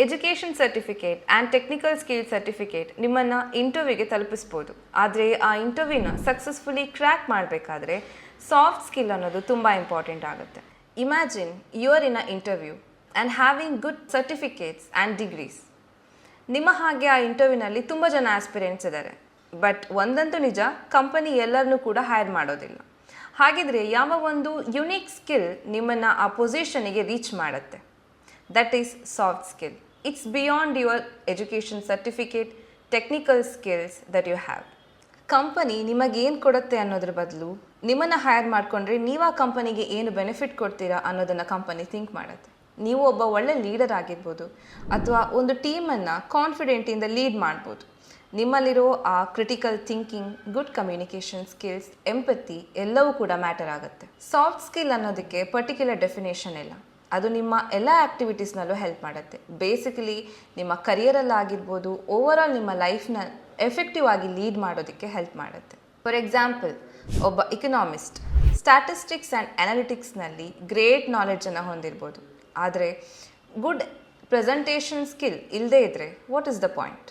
Education certificate and technical skill certificate ನಿಮ್ಮನ್ನು ಇಂಟರ್ವ್ಯೂಗೆ ತಲುಪಿಸ್ಬೋದು. ಆದರೆ ಆ ಇಂಟರ್ವ್ಯೂನ ಸಕ್ಸಸ್ಫುಲಿ ಕ್ರ್ಯಾಕ್ ಮಾಡಬೇಕಾದ್ರೆ ಸಾಫ್ಟ್ ಸ್ಕಿಲ್ ಅನ್ನೋದು ತುಂಬ ಇಂಪಾರ್ಟೆಂಟ್ ಆಗುತ್ತೆ. Imagine you are in a interview and having good certificates and degrees. ನಿಮ್ಮ ಹಾಗೆ ಆ ಇಂಟರ್ವ್ಯೂನಲ್ಲಿ ತುಂಬ ಜನ ಆಸ್ಪಿರೆಂಟ್ಸ್ ಇದ್ದಾರೆ. ಬಟ್ ಒಂದಂತೂ ನಿಜ, ಕಂಪನಿ ಎಲ್ಲರನ್ನೂ ಕೂಡ ಹೈರ್ ಮಾಡೋದಿಲ್ಲ. ಹಾಗಿದ್ರೆ ಯಾವ ಒಂದು ಯುನೀಕ್ ಸ್ಕಿಲ್ ನಿಮ್ಮನ್ನು ಆ ಪೊಸಿಷನಿಗೆ ರೀಚ್ ಮಾಡುತ್ತೆ? That is soft skill. It's beyond your education certificate, technical skills that you have. Company ನಿಮಗೇನು ಕೊಡುತ್ತೆ ಅನ್ನೋದ್ರ ಬದಲು ನಿಮ್ಮನ್ನು ಹೈರ್ ಮಾಡಿಕೊಂಡ್ರೆ ನೀವು ಆ ಕಂಪನಿಗೆ ಏನು ಬೆನಿಫಿಟ್ ಕೊಡ್ತೀರಾ ಅನ್ನೋದನ್ನು ಕಂಪನಿ ಥಿಂಕ್ ಮಾಡುತ್ತೆ. ನೀವು ಒಬ್ಬ ಒಳ್ಳೆ ಲೀಡರ್ ಆಗಿರ್ಬೋದು ಅಥವಾ ಒಂದು ಟೀಮನ್ನು ಕಾನ್ಫಿಡೆಂಟಿಂದ ಲೀಡ್ ಮಾಡ್ಬೋದು. ನಿಮ್ಮಲ್ಲಿರೋ ಆ critical thinking, good communication skills, empathy ಎಲ್ಲವೂ ಕೂಡ ಮ್ಯಾಟರ್ ಆಗುತ್ತೆ. ಸಾಫ್ಟ್ ಸ್ಕಿಲ್ ಅನ್ನೋದಕ್ಕೆ ಪರ್ಟಿಕ್ಯುಲರ್ ಡೆಫಿನೇಷನ್ ಇಲ್ಲ. ಅದು ನಿಮ್ಮ ಎಲ್ಲ ಆ್ಯಕ್ಟಿವಿಟೀಸ್ನಲ್ಲೂ ಹೆಲ್ಪ್ ಮಾಡುತ್ತೆ. ಬೇಸಿಕಲಿ ನಿಮ್ಮ ಕರಿಯರಲ್ಲಾಗಿರ್ಬೋದು, ಓವರಾಲ್ ನಿಮ್ಮ ಲೈಫ್ನ ಎಫೆಕ್ಟಿವ್ ಆಗಿ ಲೀಡ್ ಮಾಡೋದಕ್ಕೆ ಹೆಲ್ಪ್ ಮಾಡುತ್ತೆ. ಫಾರ್ ಎಕ್ಸಾಂಪಲ್, ಒಬ್ಬ ಇಕನಾಮಿಸ್ಟ್ ಸ್ಟ್ಯಾಟಿಸ್ಟಿಕ್ಸ್ ಆ್ಯಂಡ್ ಅನಾಲಿಟಿಕ್ಸ್ನಲ್ಲಿ ಗ್ರೇಟ್ ನಾಲೆಡ್ಜನ್ನು ಹೊಂದಿರ್ಬೋದು. ಆದರೆ ಗುಡ್ ಪ್ರೆಸೆಂಟೇಷನ್ ಸ್ಕಿಲ್ ಇಲ್ಲದೇ ಇದ್ದರೆ what is the point?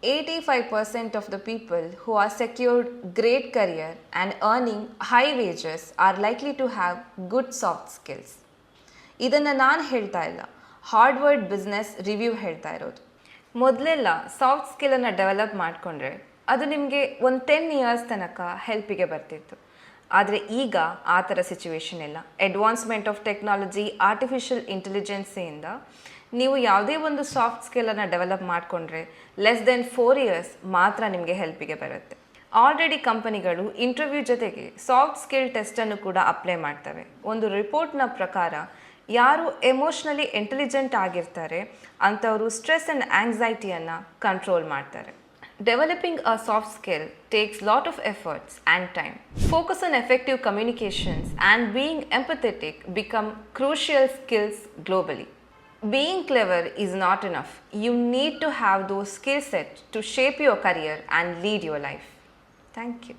85% of the people who are secured great career and earning high wages are likely to have good soft skills. ಇದನ್ನು ನಾನು ಹೇಳ್ತಾ ಇಲ್ಲ, ಹಾರ್ಡ್ವರ್ಡ್ business review ಹೇಳ್ತಾ ಇರೋದು. ಮೊದಲೆಲ್ಲ ಸಾಫ್ಟ್ ಸ್ಕಿಲ್ಲನ್ನು ಡೆವಲಪ್ ಮಾಡಿಕೊಂಡ್ರೆ ಅದು ನಿಮಗೆ ಒಂದು 10 ಇಯರ್ಸ್ ತನಕ ಹೆಲ್ಪಿಗೆ ಬರ್ತಿತ್ತು. ಆದರೆ ಈಗ ಆ ಥರ ಸಿಚುವೇಶನ್ ಇಲ್ಲ. ಅಡ್ವಾನ್ಸ್ಮೆಂಟ್ ಆಫ್ ಟೆಕ್ನಾಲಜಿ, ಆರ್ಟಿಫಿಷಿಯಲ್ ಇಂಟೆಲಿಜೆನ್ಸಿಯಿಂದ ನೀವು ಯಾವುದೇ ಒಂದು ಸಾಫ್ಟ್ ಸ್ಕಿಲ್ಲನ್ನು ಡೆವಲಪ್ ಮಾಡಿಕೊಂಡ್ರೆ ಲೆಸ್ ದೆನ್ 4 ಇಯರ್ಸ್ ಮಾತ್ರ ನಿಮಗೆ ಹೆಲ್ಪಿಗೆ ಬರುತ್ತೆ. ಆಲ್ರೆಡಿ ಕಂಪನಿಗಳು ಇಂಟರ್ವ್ಯೂ ಜೊತೆಗೆ ಸಾಫ್ಟ್ ಸ್ಕಿಲ್ ಟೆಸ್ಟನ್ನು ಕೂಡ ಅಪ್ಲೈ ಮಾಡ್ತವೆ. ಒಂದು ರಿಪೋರ್ಟ್ನ ಪ್ರಕಾರ ಯಾರು ಎಮೋಷ್ನಲಿ ಇಂಟೆಲಿಜೆಂಟ್ ಆಗಿರ್ತಾರೆ ಅಂಥವರು ಸ್ಟ್ರೆಸ್ ಆ್ಯಂಡ್ ಆಂಗ್ಸೈಟಿಯನ್ನು ಕಂಟ್ರೋಲ್ ಮಾಡ್ತಾರೆ. Developing a soft skill takes lot of efforts and time. Focus on effective communications and being empathetic become crucial skills globally. Being clever is not enough. You need to have those skill sets to shape your career and lead your life. Thank you.